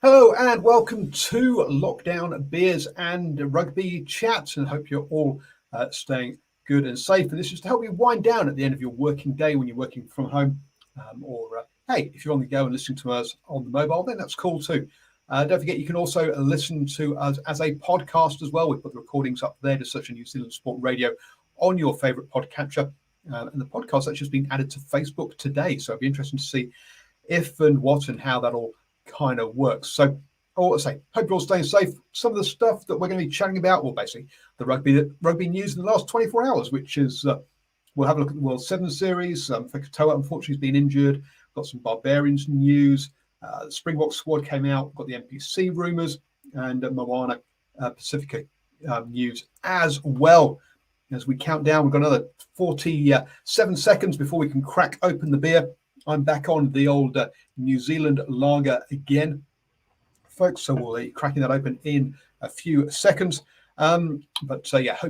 Hello and welcome to Lockdown Beers and Rugby Chats, and hope you're all staying good and safe. And this is to help you wind down at the end of your working day when you're working from home, hey, if you're on the go and listening to us on the mobile, then that's cool too. Don't forget, you can also listen to us as a podcast as well. We put the recordings up there to search for New Zealand Sport Radio on your favourite podcatcher. And the podcast that's just been added to Facebook today. So it'll be interesting to see if and what and how that all kind of works. So I want to say, hope you're all staying safe. Some of the stuff that we're going to be chatting about, well, basically the rugby news in the last 24 hours, which is we'll have a look at the World Seven Series. Fekitoa, unfortunately, has been injured. Got some Barbarians news. The Springboks squad came out. Got the NPC rumours and Moana Pacifica news as well. As we count down, we've got another 47 seconds before we can crack open the beer. I'm back on the old New Zealand lager again, folks. So we'll be cracking that open in a few seconds. Hope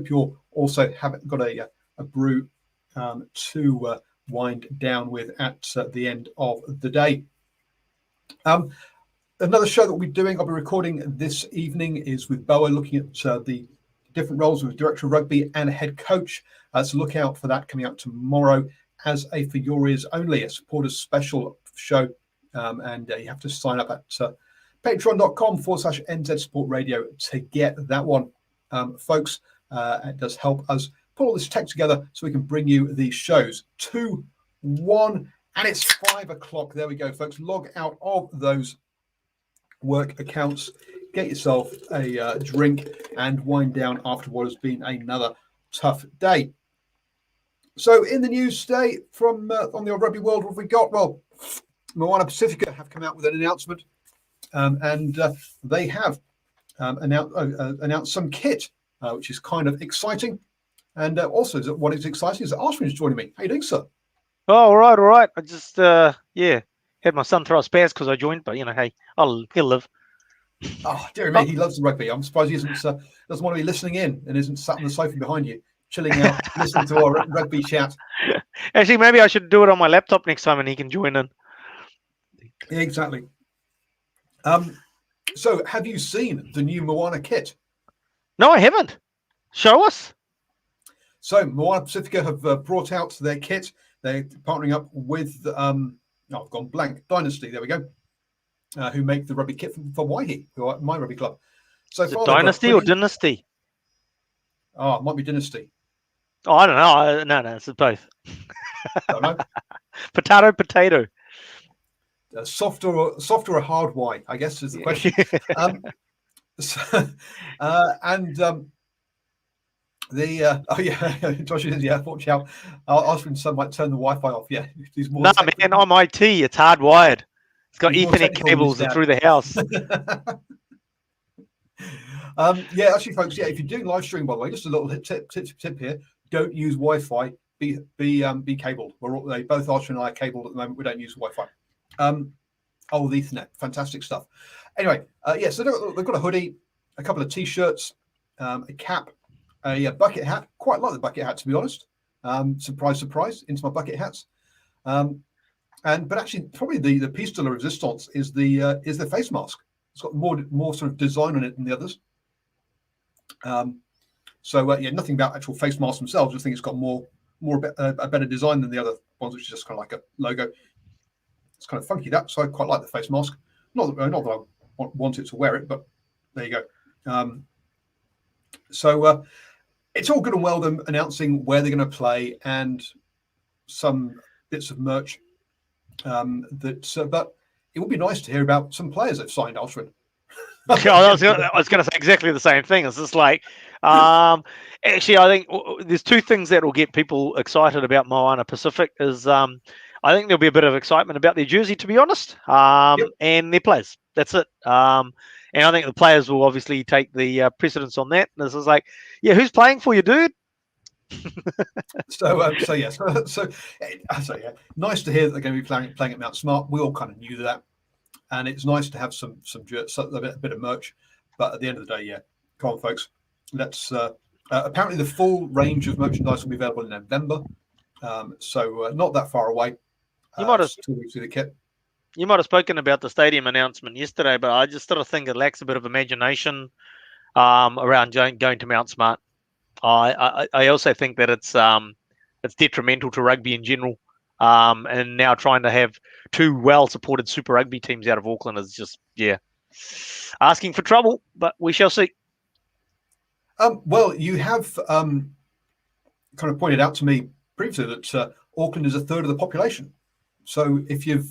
you're also haven't got a brew to wind down with at the end of the day. Another show that we'll be doing, I'll be recording this evening, is with Boa, looking at the different roles with director of rugby and head coach. So look out for that coming out tomorrow as a For Your Ears Only, a supporters special show. And you have to sign up at patreon.com/NZ Sport Radio to get that one, folks. It does help us put all this tech together so we can bring you these shows. 2, 1, and it's 5 o'clock. There we go, folks. Log out of those work accounts, get yourself a drink, and wind down after what has been another tough day. So in the news today from on the old rugby world, what have we got? Well, Moana Pacifica have come out with an announcement, and they have announced some kit, which is kind of exciting. And also, what is exciting is that Arswin's joining me. How you doing, sir? Oh, all right. I just, had my son throw a spaz because I joined, but, hey, he'll live. Oh, dear me, he loves the rugby. I'm surprised he doesn't want to be listening in and isn't sat on the sofa behind you, chilling out, listening to our rugby chat. Actually, maybe I should do it on my laptop next time and he can join in. Yeah, exactly. So have you seen the new Moana kit? No, I haven't. Show us. So Moana Pacifica have brought out their kit. They're partnering up with, I've gone blank, Dynasty, there we go, who make the rugby kit for Waihi, who are my rugby club. So is it Dynasty or Dynasty? Oh, it might be Dynasty. Oh, I don't know. No, it's both. Don't know. Potato. Soft or a hard Y, I guess, is the question. Josh says, yeah, watch out. Oswald's son might turn the Wi-Fi off. Yeah, he's more. No, man, on my IT, it's hardwired. It's got Ethernet cables through the house. Actually, folks, if you're doing live stream, by the way, just a little tip here: don't use Wi-Fi. Be cabled. They both Archer and I are cabled at the moment. We don't use Wi-Fi. The Ethernet, fantastic stuff. Anyway, so they've got a hoodie, a couple of t-shirts, a cap, a bucket hat. Quite like the bucket hat, to be honest. Surprise, into my bucket hats. But actually, probably the piece de la resistance is the face mask. It's got more sort of design on it than the others. Nothing about actual face masks themselves. I just think it's got a better design than the other ones, which is just kind of like a logo. It's kind of funky, that. So I quite like the face mask. Not that I wanted to wear it, but there you go. It's all good and well them announcing where they're going to play and some bits of merch. But it would be nice to hear about some players that signed Alfred. I was going to say exactly the same thing. It's just like, actually, I think there's two things that will get people excited about Moana Pacific. Is I think there'll be a bit of excitement about their jersey, to be honest, and their players. That's it. And I think the players will obviously take the precedence on that. And this is like, who's playing for you, dude? Nice to hear that they're going to be playing at Mount Smart. We all kind of knew that, and it's nice to have some a bit of merch. But at the end of the day, come on, folks. Let's. Apparently, the full range of merchandise will be available in November, so not that far away. You might have 2 weeks with the kit. you might have spoken about the stadium announcement yesterday, but I just sort of think it lacks a bit of imagination around going to Mount Smart. I also think that it's detrimental to rugby in general. And now trying to have two well-supported Super Rugby teams out of Auckland is just, asking for trouble, but we shall see. Well, you have kind of pointed out to me previously that Auckland is a third of the population. So if you've...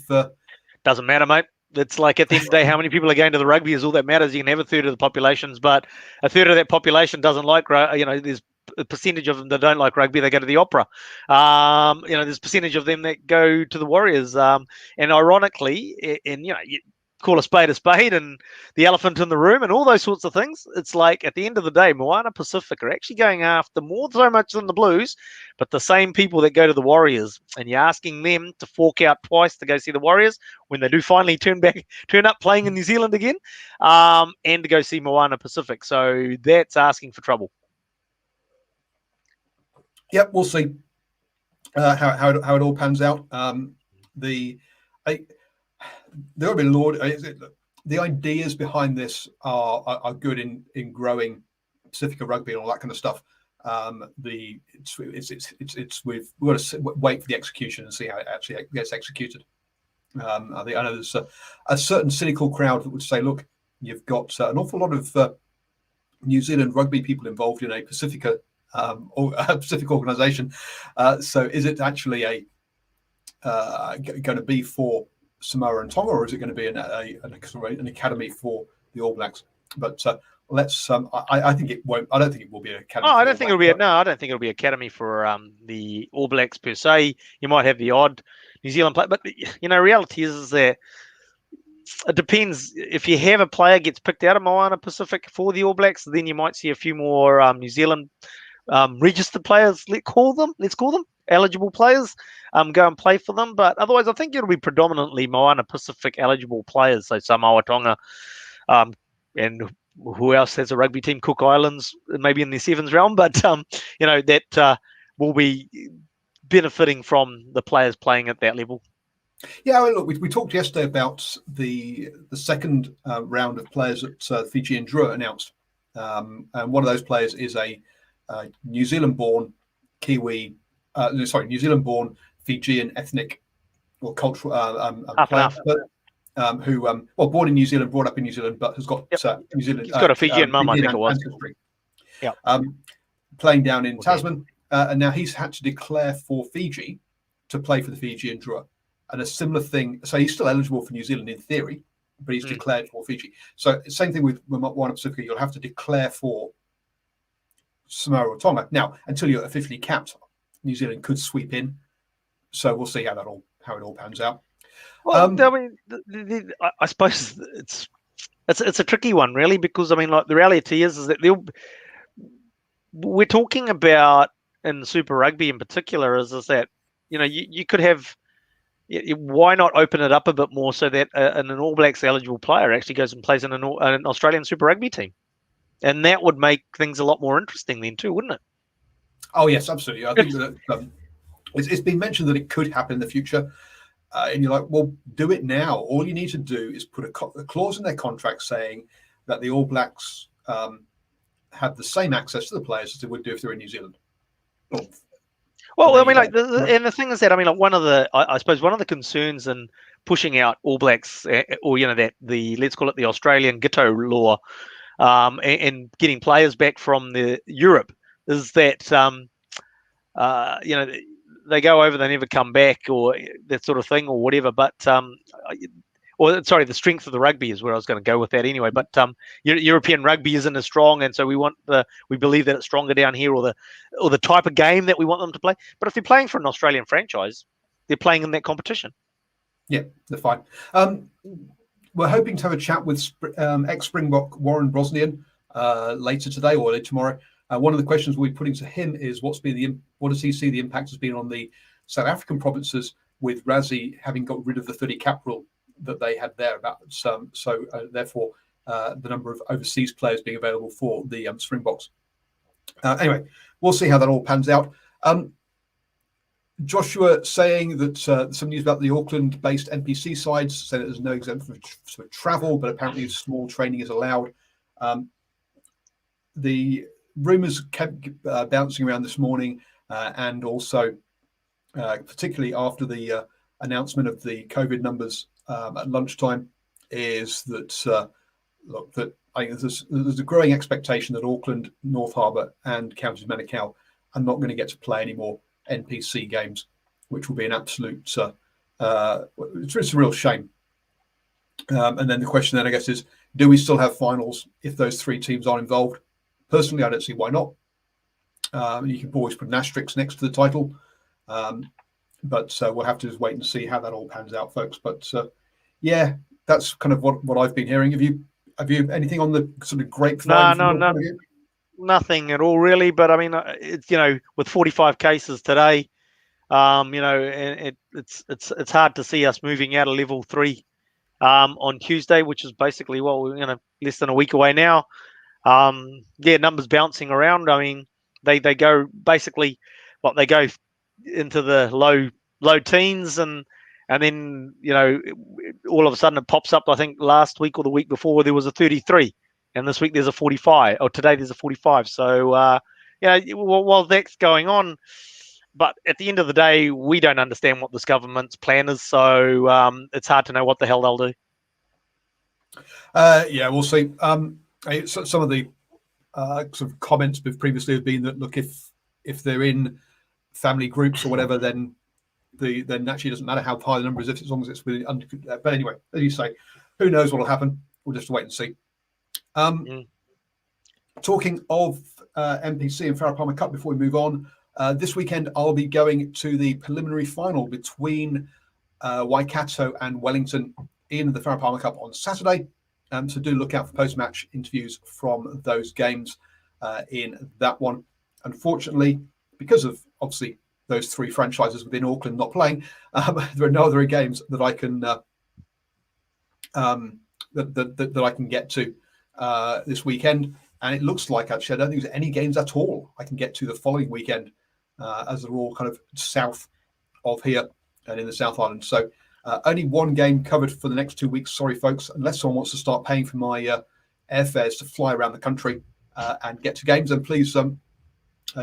Doesn't matter, mate. It's like at the end of the day, how many people are going to the rugby is all that matters. You can have a third of the populations, but a third of that population doesn't like, there's a percentage of them that don't like rugby. They go to the opera. There's a percentage of them that go to the Warriors. And ironically, you call a spade and the elephant in the room and all those sorts of things. It's like at the end of the day, Moana Pacific are actually going after more so much than the Blues, but the same people that go to the Warriors, and you're asking them to fork out twice to go see the Warriors when they do finally turn up playing in New Zealand again, and to go see Moana Pacific. So that's asking for trouble. Yep, we'll see how it all pans out. The ideas behind this are good in growing Pacifica rugby and all that kind of stuff. We've got to wait for the execution and see how it actually gets executed. I know there's a certain cynical crowd that would say, look, you've got an awful lot of New Zealand rugby people involved in a Pacifica Pacific organisation. So is it actually going to be for Samoa and Tonga, or is it going to be an academy for the All Blacks? But let's. I think it won't. I don't think it will be an academy. I don't think it'll be. I don't think it'll be academy for the All Blacks per se. You might have the odd New Zealand player, but reality is that it depends. If you have a player gets picked out of Moana Pacific for the All Blacks, then you might see a few more New Zealand registered players. Let's call them eligible players go and play for them. But otherwise, I think it'll be predominantly Moana Pacific eligible players. So Samoa, Tonga, and who else has a rugby team? Cook Islands, maybe in the sevens realm. But that will be benefiting from the players playing at that level. Yeah, look, we talked yesterday about the second round of players that Fiji and Drua announced, and one of those players is a New Zealand-born Kiwi. New Zealand-born Fijian ethnic or cultural player, who born in New Zealand, brought up in New Zealand, but has got New Zealand. He's got a Fijian mum, I think it was. Yeah. Playing down in Tasman, and now he's had to declare for Fiji to play for the Fijian Drua, and a similar thing. So he's still eligible for New Zealand in theory, but he's declared for Fiji. So same thing with Moana Pacifica. You'll have to declare for Samoa or Tonga. Now, until you're officially capped, New Zealand could sweep in, so we'll see how it all pans out. Well, I mean, I suppose it's a tricky one, really, because I mean, like the reality is that we're talking about in Super Rugby in particular is that you could have. Why not open it up a bit more so that an All Blacks eligible player actually goes and plays in an Australian Super Rugby team, and that would make things a lot more interesting then too, wouldn't it? Oh yes, absolutely. I think that it's been mentioned that it could happen in the future, and you're like, well, do it now. All you need to do is put a clause in their contract saying that the All Blacks have the same access to the players as they would do if they're in New Zealand. Well, I mean, and the thing is that I mean, like I suppose one of the concerns in pushing out All Blacks, or let's call it the Australian Ghetto law, and getting players back from the Europe. Is that they go over, they never come back, or that sort of thing, or whatever. But the strength of the rugby is where I was going to go with that anyway. But European rugby isn't as strong, and so we believe that it's stronger down here, or the type of game that we want them to play. But if they're playing for an Australian franchise, they're playing in that competition. Yeah, they're fine. We're hoping to have a chat with ex-Springbok Warren Brosnian later today or later tomorrow. One of the questions we're putting to him is what does he see the impact has been on the South African provinces with Rassie having got rid of the 30 cap rule that they had there about therefore the number of overseas players being available for the Springboks. Anyway, we'll see how that all pans out. Joshua saying that some news about the Auckland-based NPC sides, saying that there's no exemption for travel, but apparently small training is allowed. The rumours kept bouncing around this morning, and also particularly after the announcement of the COVID numbers at lunchtime, is that that I think there's a growing expectation that Auckland, North Harbour, and Counties Manukau are not going to get to play any more NPC games, which will be an absolute it's a real shame. And then the question then, I guess, is do we still have finals if those three teams are involved? Personally, I don't see why not. You can always put an asterisk next to the title, but we'll have to just wait and see how that all pans out, folks. But yeah, that's kind of what I've been hearing. Have you anything on the sort of grapevine? No, nothing at all really. But I mean, it's with 45 cases today, it's hard to see us moving out of level 3 on Tuesday, which is basically less than a week away now. Numbers bouncing around. I mean, they go basically they go into the low teens, and then all of a sudden it pops up. I think last week or the week before there was a 33, and this week there's a 45, or today there's a 45. So while that's going on, but at the end of the day, we don't understand what this government's plan is, so it's hard to know what the hell they'll do. We'll see. Some of the sort of comments previously have been that, look, if they're in family groups or whatever, then actually doesn't matter how high the number is, as long as it's within under. But anyway, as you say, who knows what will happen? We'll just wait and see. Talking of NPC and Farah Palmer Cup, before we move on, this weekend I'll be going to the preliminary final between Waikato and Wellington in the Farah Palmer Cup on Saturday. So do look out for post-match interviews from those games in that one. Unfortunately, because of obviously those three franchises within Auckland not playing, there are no other games that I can that I can get to this weekend. And it looks like actually I don't think there's any games at all I can get to the following weekend, as they're all kind of south of here and in the South Island. So only one game covered for the next 2 weeks. Sorry, folks, unless someone wants to start paying for my airfares to fly around the country and get to games, then please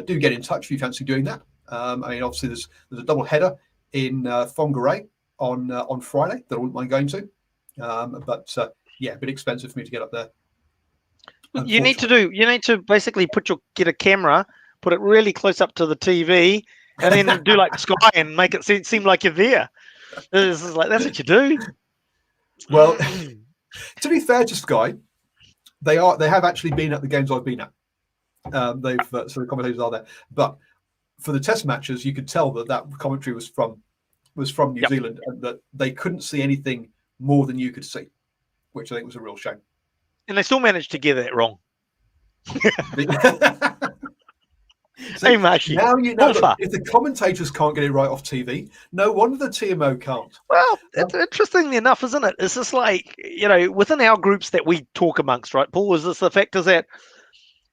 do get in touch if you fancy doing that. I mean, obviously, there's a double header in Whangarei on Friday that I wouldn't mind going to, but a bit expensive for me to get up there. You need to basically get a camera, put it really close up to the TV, and then do like Sky and make it seem like you're there. This is that's what you do. Well, to be fair to Sky, they have actually been at the games I've been at. They've so the commentators are there, but for the test matches, you could tell that commentary was from New Zealand, and that they couldn't see anything more than you could see, which I think was a real shame. And they still managed to get it wrong. Hey, Mashi. Now you know, if the commentators can't get it right off TV, no wonder the TMO can't. Well, it's interestingly enough, isn't it? It's just like, within our groups that we talk amongst, right, Paul, is this the fact is that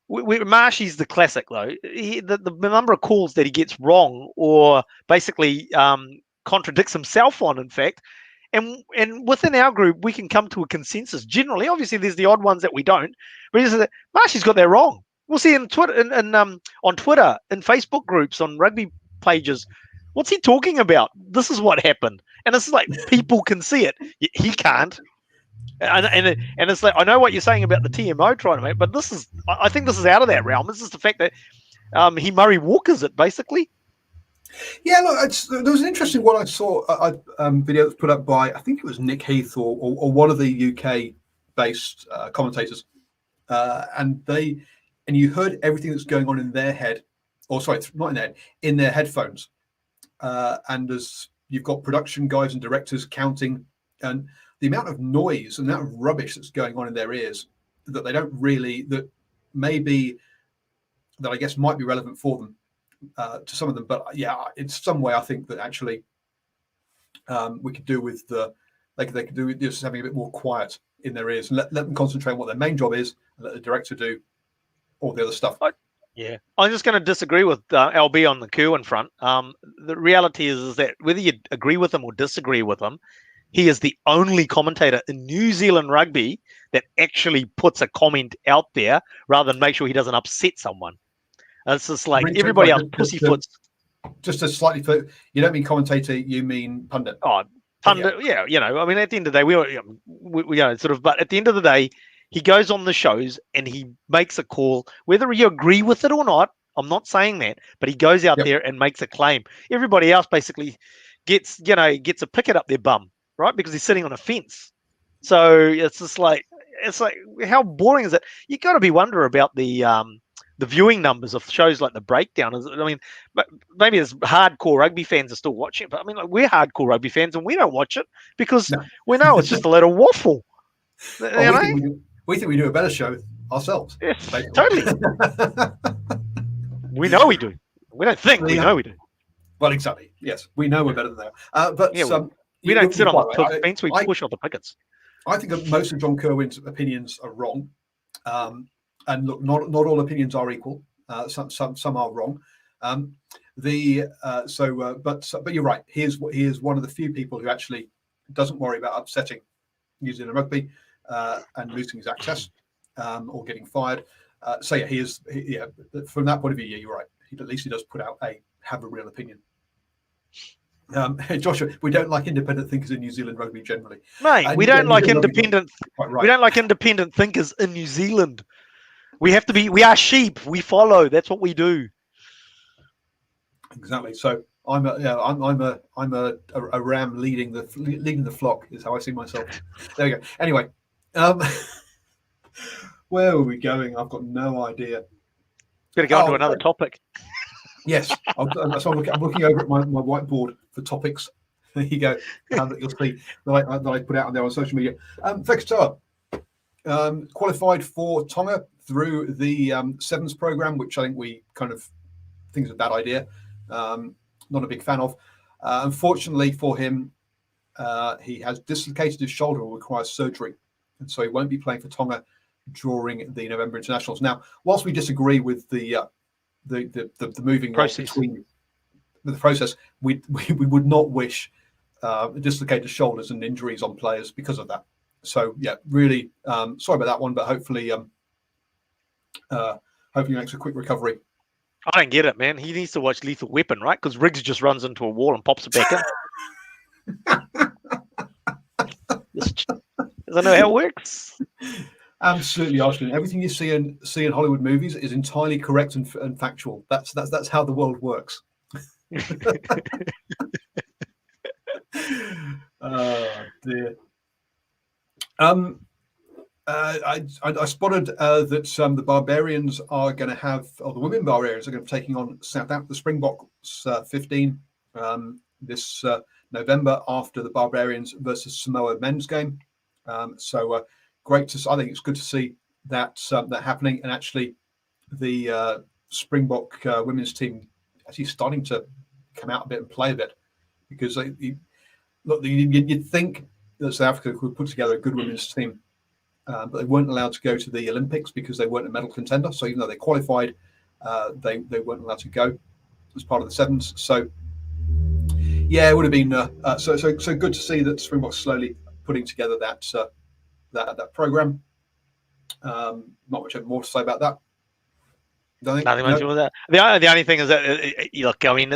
Marshy's the classic, though. The number of calls that he gets wrong or basically contradicts himself on, in fact, and within our group, we can come to a consensus. Generally, obviously, there's the odd ones that we don't, but Marshy's got that wrong. We'll see in Twitter, on Twitter, in Facebook groups, on rugby pages. What's he talking about? This is what happened, and it's like people can see it. He can't, and it's like I know what you're saying about the TMO trying to make, but I think this is out of that realm. This is the fact that he Murray Walkers it basically. Yeah, look, there was an interesting one I saw a video that was put up by I think it was Nick Heath or one of the UK-based commentators, and you heard everything that's going on in their head, or sorry, not in their head, in their headphones. And as you've got production guys and directors counting, and the amount of noise and the amount of rubbish that's going on in their ears that they don't really, that I guess might be relevant for them, to some of them. But yeah, in some way, I think that actually we could do with they could do with just having a bit more quiet in their ears and let them concentrate on what their main job is, and let the director do all the other stuff. Yeah, I'm just going to disagree with LB on the Kerwin front. The reality is that whether you agree with him or disagree with him, he is the only commentator in New Zealand rugby that actually puts a comment out there rather than make sure he doesn't upset someone. And it's just like everybody else pussyfoots. Just a slightly, you don't mean commentator, you mean pundit. Oh, pundit, yeah. I mean, at the end of the day, we sort of, but at the end of the day, he goes on the shows and he makes a call, whether you agree with it or not. I'm not saying that, but he goes out there and makes a claim. Everybody else basically gets a picket up their bum, right? Because he's sitting on a fence. So it's just like, how boring is it? You got to be wondering about the viewing numbers of shows like The Breakdown. I mean, but maybe there's hardcore rugby fans are still watching it, but I mean, like, we're hardcore rugby fans and we don't watch it because we know it's just a lot of waffle. We think we do a better show ourselves. Yes, totally. We know we do. We don't think, we know we do. Well, exactly. Yes, we know we're better than that. But we don't sit on the fence, we push on the pickets. I think most of John Kerwin's opinions are wrong. And look, not all opinions are equal. Some are wrong. But you're right. He is one of the few people who actually doesn't worry about upsetting New Zealand rugby and losing his access or getting fired. From that point of view, you're right. At least he does have a real opinion. Joshua, we don't like independent thinkers in New Zealand rugby generally. Mate, we don't like independent. Right. We don't like independent thinkers in New Zealand. We are sheep. We follow. That's what we do. Exactly. So I'm a ram leading the flock is how I see myself. There we go. Anyway, where are we going? I've got no idea. Got to go on to another topic. Yes. I'm looking over at my whiteboard for topics. There you go. That you'll see that I put out on there on social media. Fekitoa qualified for Tonga through the Sevens program, which I think we kind of think is a bad idea. Not a big fan of. Unfortunately for him, he has dislocated his shoulder and requires surgery, and so he won't be playing for Tonga during the November internationals. Now, whilst we disagree with the moving process between the process, we would not wish dislocated shoulders and injuries on players because of that. So yeah, really sorry about that one, but hopefully he makes a quick recovery. I don't get it, man. He needs to watch Lethal Weapon, right? Because Riggs just runs into a wall and pops it back in. Doesn't know how it works. Absolutely, Austin. Everything you see in Hollywood movies is entirely correct and factual. That's how the world works. Oh dear. I spotted that the Barbarians are going to have, or the women Barbarians are going to be taking on the Springboks 15 this November after the Barbarians versus Samoa men's game. Great to. I think it's good to see that happening, and actually, the Springbok women's team actually starting to come out a bit and play a bit, because you'd think that South Africa could put together a good women's team, but they weren't allowed to go to the Olympics because they weren't a medal contender. So even though they qualified, they weren't allowed to go as part of the Sevens. So yeah, it would have been so good to see that Springboks slowly putting together that program. Not much more to say about that. Nothing much with that. The only thing is that look, I mean,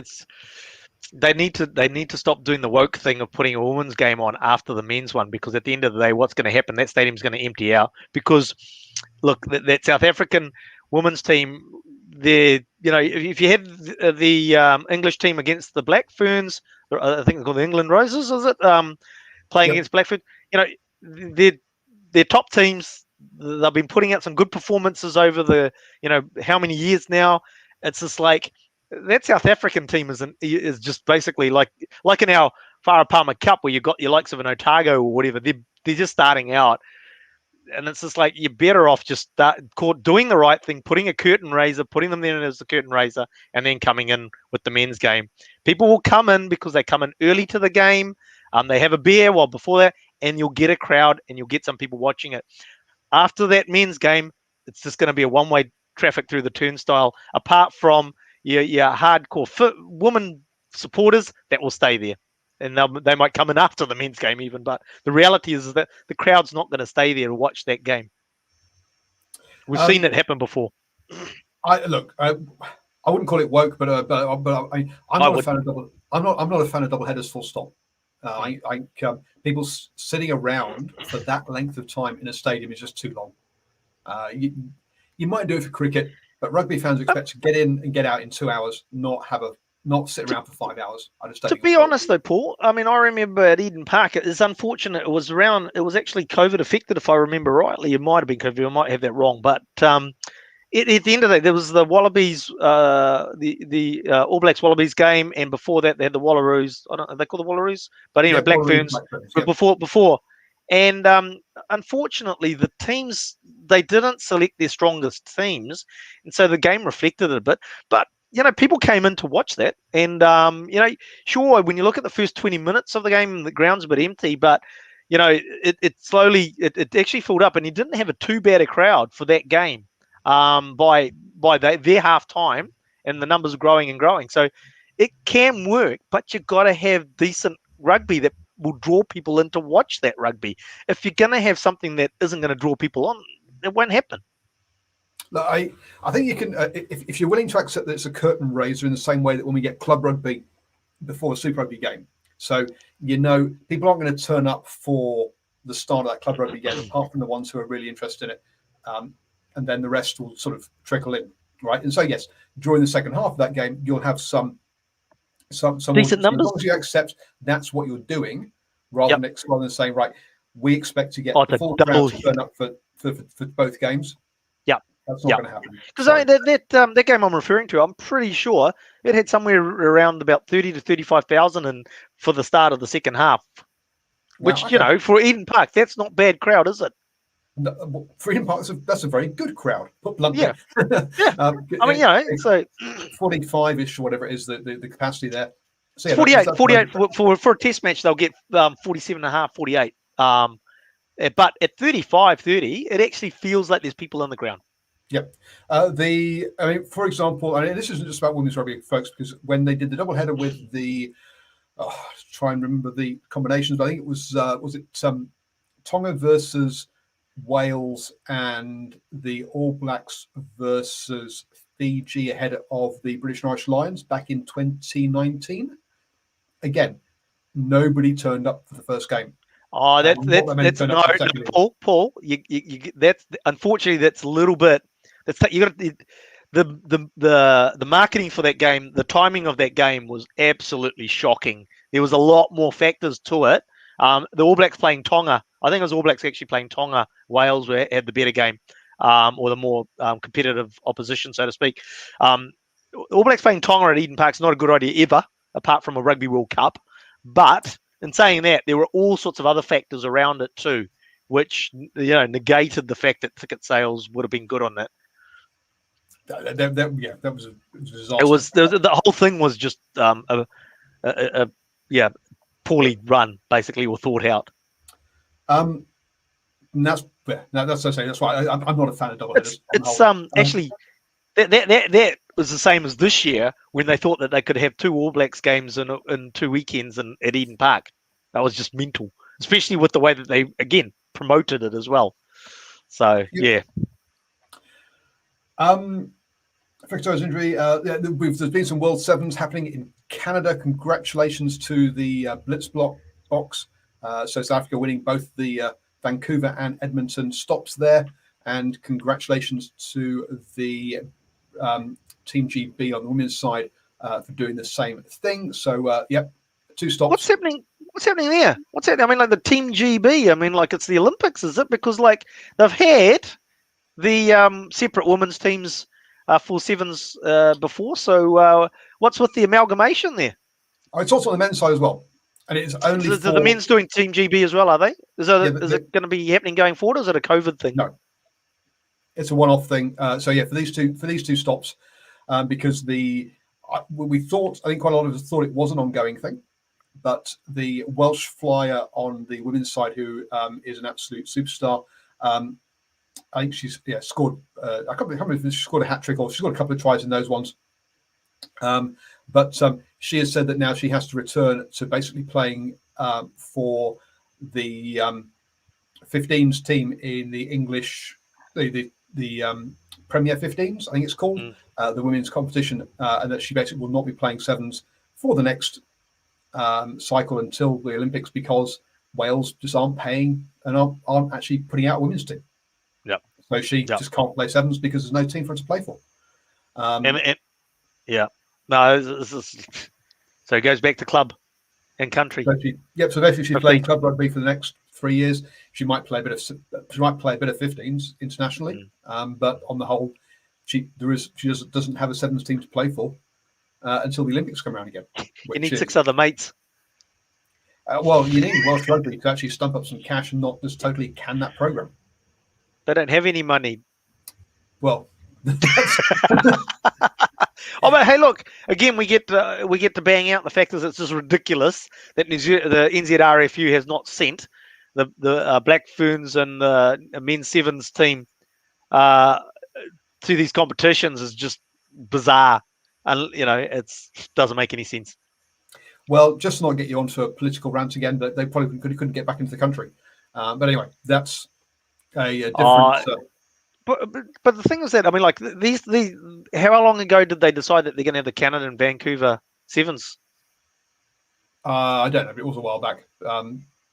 they need to stop doing the woke thing of putting a women's game on after the men's one, because at the end of the day, what's going to happen? That stadium's going to empty out, because look, that South African women's team, if you had the English team against the Black Ferns, I think it's called the England Roses, is it? Playing against Black Ferns, their top teams, they've been putting out some good performances over the, how many years now. It's just like that South African team is just basically like in our Farah Palmer Cup, where you've got your likes of an Otago or whatever. They're just starting out, and it's just like you're better off just doing the right thing, putting a curtain raiser, putting them in as a curtain raiser, and then coming in with the men's game. People will come in because they come in early to the game. They have a beer while before that, and you'll get a crowd and you'll get some people watching it. After that men's game, it's just going to be a one-way traffic through the turnstile, apart from your hardcore women supporters that will stay there. And they might come in after the men's game even, but the reality is that the crowd's not going to stay there to watch that game. We've seen it happen before. I wouldn't call it woke, but I'm not a fan of double. I'm not a fan of double headers. Full stop. People sitting around for that length of time in a stadium is just too long. You might do it for cricket, but rugby fans expect to get in and get out in 2 hours, not sit around for 5 hours. I just don't to be honest, though, Paul, I mean, I remember at Eden Park, it's unfortunate. It was actually COVID affected, if I remember rightly. It might have been COVID. I might have that wrong, but at the end of the day, there was the Wallabies, the All Blacks Wallabies game, and before that, they had the Wallaroos. I don't know, they call the Wallaroos, but anyway, Black Ferns. Yeah. Before, and unfortunately, the teams, they didn't select their strongest teams, and so the game reflected it a bit. But people came in to watch that, and sure, when you look at the first 20 minutes of the game, the ground's a bit empty, but it slowly it actually filled up, and you didn't have a too bad a crowd for that game. By their half time, and the numbers are growing and growing. So it can work, but you've got to have decent rugby that will draw people in to watch that rugby. If you're going to have something that isn't going to draw people on, it won't happen. Look, I think you can, if you're willing to accept that it's a curtain raiser in the same way that when we get club rugby before the Super Rugby game. So, people aren't going to turn up for the start of that club rugby game, apart from the ones who are really interested in it. And then the rest will sort of trickle in, right? And so, yes, during the second half of that game, you'll have some decent numbers. As long as you accept that's what you're doing, rather than saying, right, we expect to get the full crowd to turn up for both games. Yeah, that's not going to happen. Because that game I'm referring to, I'm pretty sure it had somewhere around about 30 to 35,000 and for the start of the second half, which for Eden Park, that's not bad crowd, is it? No, for Eden Park, that's a very good crowd. Put bluntly, yeah. I mean, so 45-ish or whatever it is the capacity there. So, 48 for a test match, they'll get 47.5, 48. But at 35-30, it actually feels like there's people on the ground. Yep. For example, this isn't just about women's rugby, folks, because when they did the double header with the, try and remember the combinations, but I think it was Tonga versus Wales and the All Blacks versus Fiji ahead of the British and Irish Lions back in 2019. Again, nobody turned up for the first game. Oh, that's Paul. That's unfortunately that's a little bit. You got the marketing for that game. The timing of that game was absolutely shocking. There was a lot more factors to it. The All Blacks playing Tonga. I think it was All Blacks actually playing Tonga. Wales had the better game, or the more competitive opposition, so to speak. All Blacks playing Tonga at Eden Park is not a good idea ever, apart from a Rugby World Cup. But in saying that, there were all sorts of other factors around it too, which negated the fact that ticket sales would have been good on that. That was a disaster. It was the whole thing was just poorly run, basically, or thought out. And that's why I'm not a fan of double headers. Actually that was the same as this year when they thought that they could have two All Blacks games in 2 weekends at Eden Park. That was just mental, especially with the way that they again promoted it as well. So yeah. Fekitoa's injury. There's been some World Sevens happening in Canada. Congratulations to the Blitz Boks. So South Africa winning both the Vancouver and Edmonton stops there, and congratulations to the Team GB on the women's side for doing the same thing. So 2 stops. What's happening there? What's happening? I mean, like the Team GB. I mean, like it's the Olympics, is it? Because like they've had the separate women's teams for sevens before. So what's with the amalgamation there? It's also on the men's side as well. And it's only the men's doing Team GB as well, are they? Is it going to be happening going forward, or is it a COVID thing? No, it's a one-off thing. For these two stops, because I think quite a lot of us thought it was an ongoing thing, but the Welsh flyer on the women's side, who is an absolute superstar, I think she's scored. I can't remember if she scored a hat trick or she scored a couple of tries in those ones. But she has said that now she has to return to basically playing for the 15s team in the English, the Premier 15s, I think it's called, the women's competition, and that she basically will not be playing sevens for the next cycle until the Olympics because Wales just aren't paying and aren't actually putting out a women's team. Yeah. So she just can't play sevens because there's no team for her to play for. Yeah. No, so it goes back to club and country. So basically she's playing club rugby for the next 3 years. She might play a bit of 15s internationally, but on the whole, she doesn't have a sevens team to play for until the Olympics come around again. You need 6 other mates. Well, you need Welsh Rugby to actually stump up some cash and not just totally can that program. They don't have any money. Well, but hey, look again. We get to bang out the fact that it's just ridiculous that the NZRFU has not sent the Black Ferns and the men's sevens team to these competitions is just bizarre, and it doesn't make any sense. Well, just to not get you onto a political rant again, but they probably couldn't get back into the country. But anyway, that's a different. But the thing is that these how long ago did they decide that they're going to have the Canada and Vancouver sevens? I don't know, but it was a while back.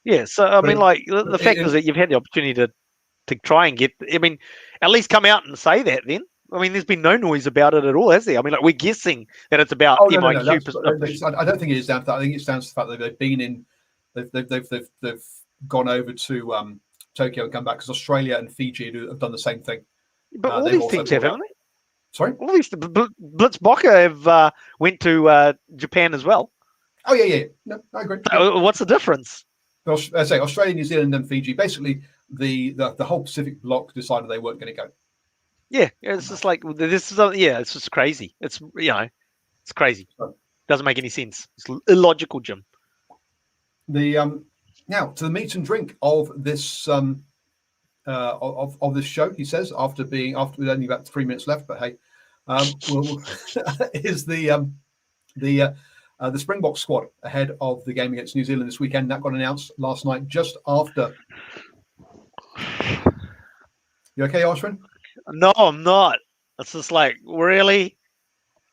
Yeah, so the fact is that you've had the opportunity to try and get. At least come out and say that. Then there's been no noise about it at all, has there? We're guessing that it's about MIQ. No, I don't think it is down to that. I think it's down to the fact that they've been in. They've gone over to Tokyo and come back because Australia and Fiji have done the same thing. But all these teams have, haven't they? Sorry? All these Blitzbokke have went to Japan as well. Oh, yeah. No, I agree. What's the difference? I say Australia, New Zealand and Fiji. Basically, the whole Pacific bloc decided they weren't going to go. Yeah, it's just like this is it's just crazy. It's it's crazy. Doesn't make any sense. It's illogical, Jim. Now to the meat and drink of this of this show, he says after with only about 3 minutes left, but hey, is the Springboks squad ahead of the game against New Zealand this weekend. That got announced last night just after. You okay, Ashwin? No, I'm not. It's just like, really?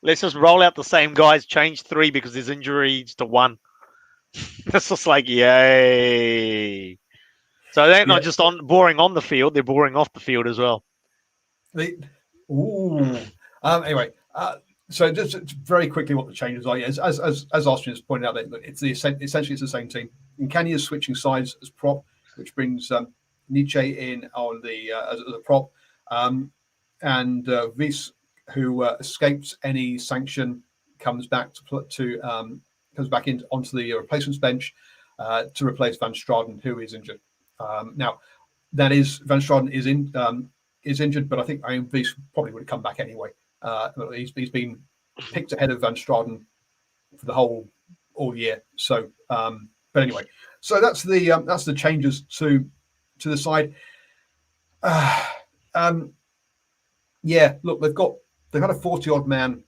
Let's just roll out the same guys, change 3 because there's injuries to 1. It's just like, yay. So they're not just boring on the field, they're boring off the field as well. Anyway, so just very quickly what the changes are. As Austin has pointed out, it's essentially it's the same team. And Kanye is switching sides as prop, which brings Nietzsche in on as a prop. And Wies, who escaped any sanction, comes back onto the replacements bench to replace Van Straden, who is injured. Now, that is Van Straden is injured, but I think Wies probably would have come back anyway. He's been picked ahead of Van Straden for the all year. So, but anyway, so that's the changes to the side. Look, they've had a 40-odd man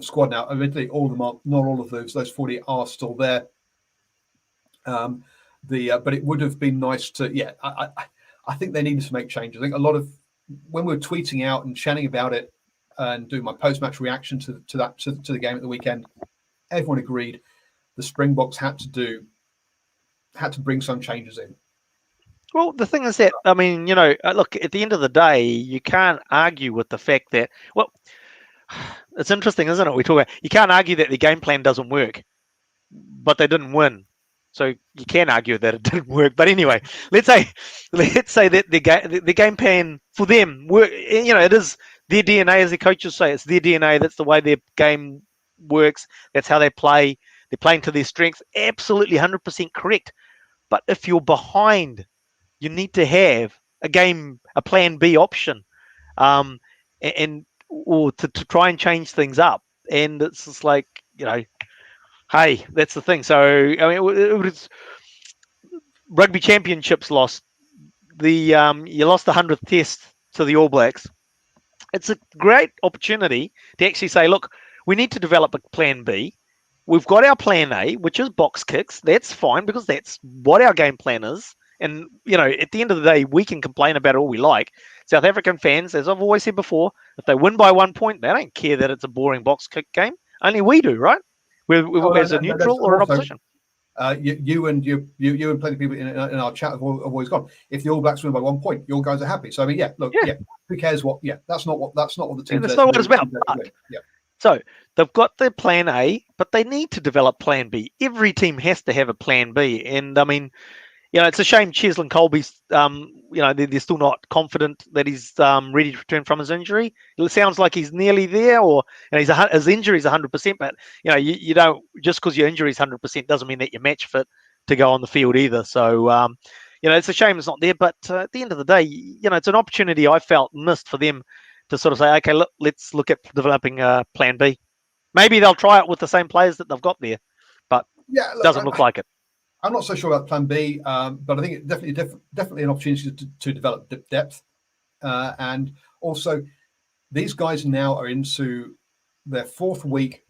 squad now. Admittedly, all of them are not all of those 40 are still there. But it would have been nice to. I think they needed to make changes. I think a lot of when we were tweeting out and chatting about it and doing my post-match reaction to the game at the weekend, everyone agreed the Springboks had to bring some changes in. Well, the thing is that, look, at the end of the day, you can't argue with the fact that, it's interesting, isn't it? You can't argue that the game plan doesn't work, but they didn't win. So you can argue that it didn't work. But anyway, let's say that the game plan for them work. It is their DNA, as the coaches say. It's their DNA. That's the way their game works. That's how they play. They're playing to their strengths. Absolutely 100% correct. But if you're behind, you need to have a plan B option, or to try and change things up. And it's just like, hey, that's the thing. So, it was Rugby Championships lost you lost the 100th test to the All Blacks. It's a great opportunity to actually say, look, we need to develop a plan B. We've got our plan A, which is box kicks. That's fine because that's what our game plan is. And, at the end of the day, we can complain about it all we like. South African fans, as I've always said before, if they win by 1 point, they don't care that it's a boring box kick game. Only we do, right? As a neutral or an opposition. You and plenty of people in our chat have always gone. If the All Blacks win by 1 point, your guys are happy. So I mean, who cares what? Yeah, that's not what the team. That's not what it's about. Yeah. So they've got their plan A, but they need to develop plan B. Every team has to have a plan B, and I mean, it's a shame Cheslin Colby's, they're still not confident that he's ready to return from his injury. It sounds like he's nearly there, or his injury is 100%. But you don't, just because your injury is 100% doesn't mean that you're match fit to go on the field either. So it's a shame it's not there. But at the end of the day, it's an opportunity I felt missed for them to sort of say, okay, let's look at developing a plan B. Maybe they'll try it with the same players that they've got there, but it doesn't look like it. I'm not so sure about Plan B, but I think it's definitely an opportunity to develop depth, and also these guys now are into their 4th week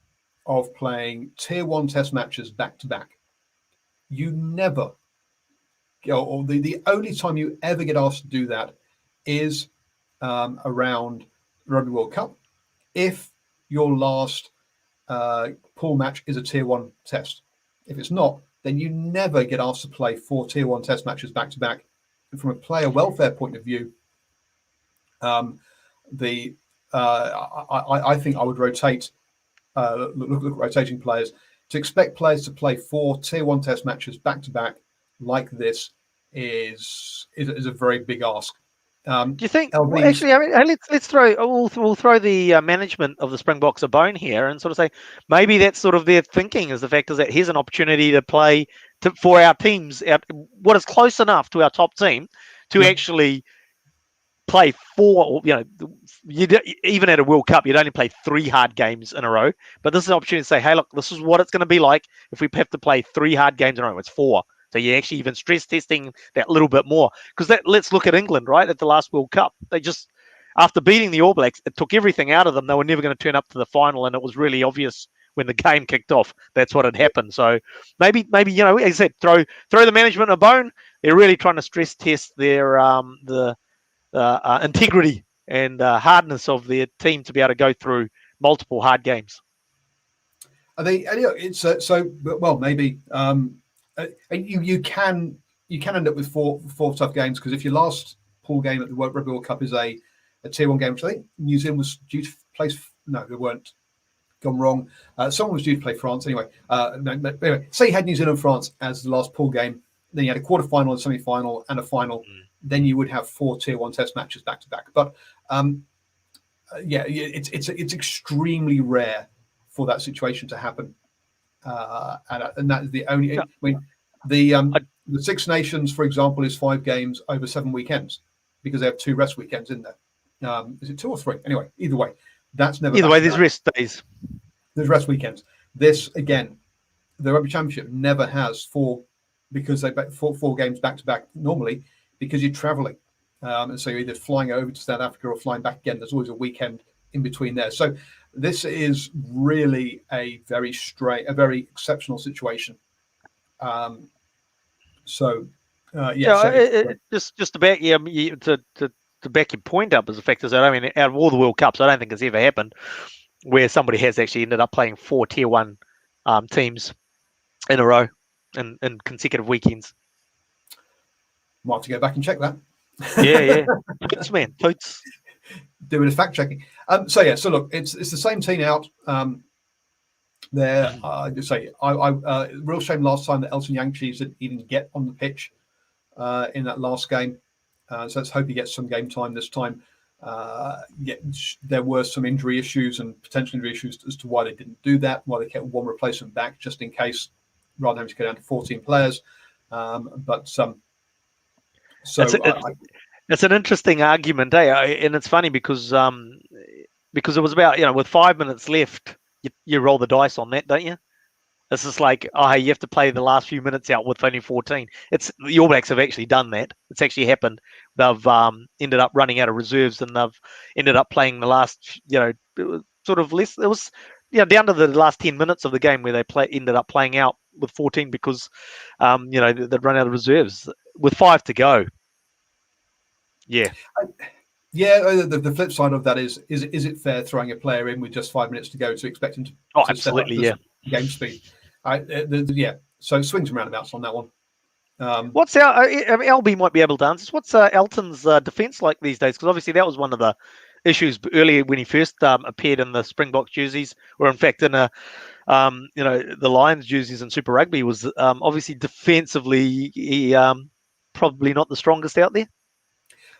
of playing Tier 1 Test matches back to back. You never, or the only time you ever get asked to do that is around the Rugby World Cup, if your last pool match is a Tier 1 Test. If it's not, then you never get asked to play 4 Tier 1 Test matches back to back. And from a player welfare point of view, I think I would rotate, look at rotating players. To expect players to play 4 Tier 1 Test matches back to back like this is a very big ask. Do you think? Well, actually, I mean, let's throw. We'll throw the management of the Springboks a bone here and sort of say maybe that's sort of their thinking. Is the fact is that here's an opportunity to play for our teams, what is close enough to our top team to actually play 4. Even at a World Cup, you'd only play 3 hard games in a row. But this is an opportunity to say, hey, look, this is what it's going to be like if we have to play 3 hard games in a row. It's 4. So you're actually even stress testing that little bit more. Because let's look at England, right, at the last World Cup. They just, after beating the All Blacks, it took everything out of them. They were never going to turn up to the final, and it was really obvious when the game kicked off. That's what had happened. So maybe as I said, throw the management a bone. They're really trying to stress test their the integrity and hardness of their team to be able to go through multiple hard games. Are they? It's maybe. You can end up with four tough games, because if your last pool game at the Rugby World Cup is a Tier 1 game, which I think New Zealand was due to play. No, they weren't. Gone wrong. Someone was due to play France anyway. Anyway, say you had New Zealand and France as the last pool game, then you had a quarter-final, a semi-final, and a final. Then you would have 4 Tier 1 Test matches back to back. But it's extremely rare for that situation to happen. And that is the only. I mean, the Six Nations, for example, is 5 games over 7 weekends, because they have 2 rest weekends in there. Is it 2 or 3? Anyway, either way, that's never. Either way, there's rest days. There's rest weekends. This again, the Rugby Championship never has 4, because they bet 4 games back to back normally, because you're travelling, and so you're either flying over to South Africa or flying back again. There's always a weekend in between there. So this is really a very exceptional situation. Just to back to back your point up, as the fact is that, I mean, out of all the World Cups, I don't think it's ever happened where somebody has actually ended up playing 4 Tier 1 teams in a row in consecutive weekends. Might have to go back and check that. Yeah. Toots, man. Toots. Doing a fact checking. So look, it's the same team out there. Just say, real shame last time that Elton Yang Chiefs didn't even get on the pitch in that last game. So let's hope he gets some game time this time. There were some injury issues and potential injury issues as to why they didn't do that, why they kept 1 replacement back just in case, rather than having to go down to 14 players. It's an interesting argument, and it's funny because it was about, with 5 minutes left, you roll the dice on that, don't you? It's just like, oh, hey, you have to play the last few minutes out with only 14. It's the All Blacks have actually done that. It's actually happened. They've ended up running out of reserves, and they've ended up playing the last, it was sort of less. It was, down to the last 10 minutes of the game where they ended up playing out with 14 because, they'd run out of reserves with 5 to go. Yeah. Yeah, the flip side of that is it fair throwing a player in with just 5 minutes to go to expect him to Absolutely, step up game speed? So swings and roundabouts on that one. What's LB might be able to answer? What's Elton's defence like these days? Because obviously that was one of the issues earlier when he first appeared in the Springboks jerseys, or in fact in the Lions jerseys in Super Rugby. Was obviously defensively he probably not the strongest out there.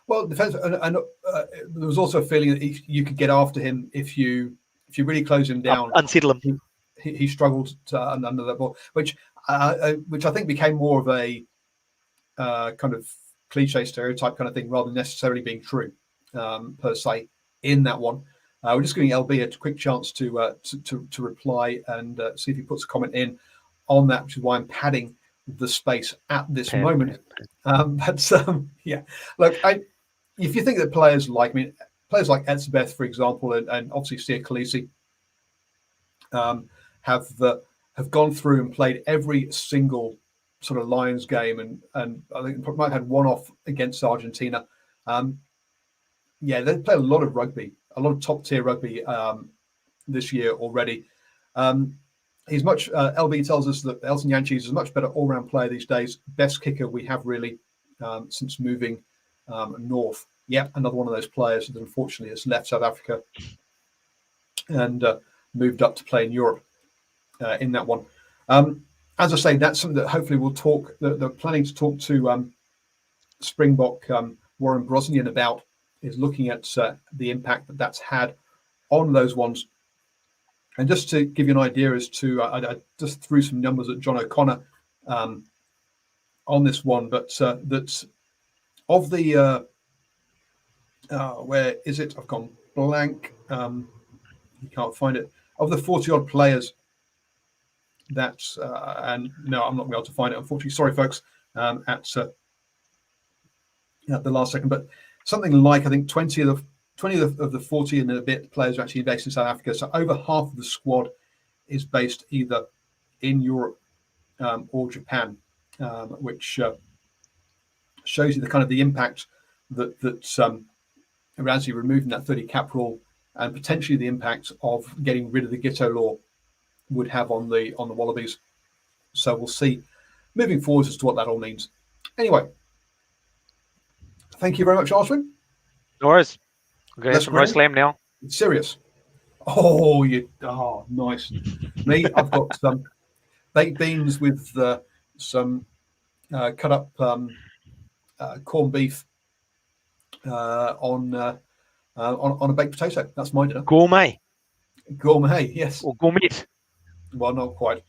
Well, defense, and there was also a feeling that you could get after him if you really close him down, unsettle him. He struggled under that ball, which I think became more of a kind of cliche stereotype kind of thing, rather than necessarily being true per se in that one. We're just giving LB a quick chance to reply and see if he puts a comment in on that, which is why I'm padding the space at this moment. Yeah, look, if you think that players like Etzebeth, for example, and obviously Sia Khaleesi have gone through and played every single sort of Lions game, and I think they might have had one off against Argentina. They play a lot of rugby, a lot of top tier rugby this year already. He's much. LB tells us that Elton Jantjies is a much better all round player these days. Best kicker we have really since moving north. Yeah, another one of those players that unfortunately has left South Africa and moved up to play in Europe in that one. As I say, that's something that hopefully we'll talk. They're planning to talk to Springbok Warren Brosnan about, is looking at the impact that that's had on those ones. And just to give you an idea as to, I just threw some numbers at John O'Connor on this one, but that's of the where is it? I've gone blank. You can't find it. Of the 40 odd players, that's and no, I'm not going to be able to find it, unfortunately. Sorry, folks. At the last second, but something like, I think 20 of the 40 and a bit players are actually based in South Africa. So over half of the squad is based either in Europe or Japan, which shows you the kind of the impact that actually removing that 30 cap rule, and potentially the impact of getting rid of the Ghetto law would have on the Wallabies. So we'll see moving forward as to what that all means. Anyway, thank you very much, Arswin. No worries. Okay, have some roast lamb now. It's serious. Oh, nice. Me, I've got some baked beans with some cut up corned beef on a baked potato. That's my dinner. Gourmet, yes. Or gourmet. Well, not quite.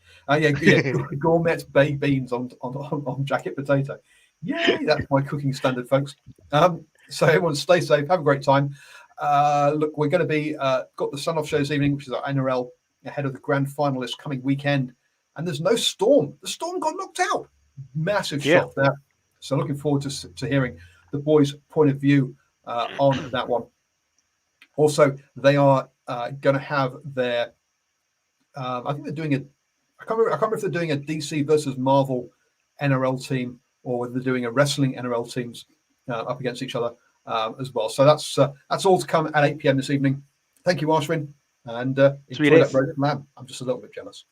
Gourmet baked beans on jacket potato. Yay, that's my cooking standard, folks. So everyone stay safe, have a great time. Look, we're going to be got the Sun Off show this evening, which is our NRL ahead of the grand final this coming weekend. And there's no Storm. The Storm got knocked out. Massive shock there. So looking forward to hearing the boys' point of view on that one. Also, they are going to have their, I think they're doing I can't remember if they're doing a DC versus Marvel NRL team, or whether they're doing a wrestling NRL teams up against each other as well. So that's all to come at 8 p.m. this evening. Thank you, Arswin, and enjoy that roast lamb. I'm just a little bit jealous.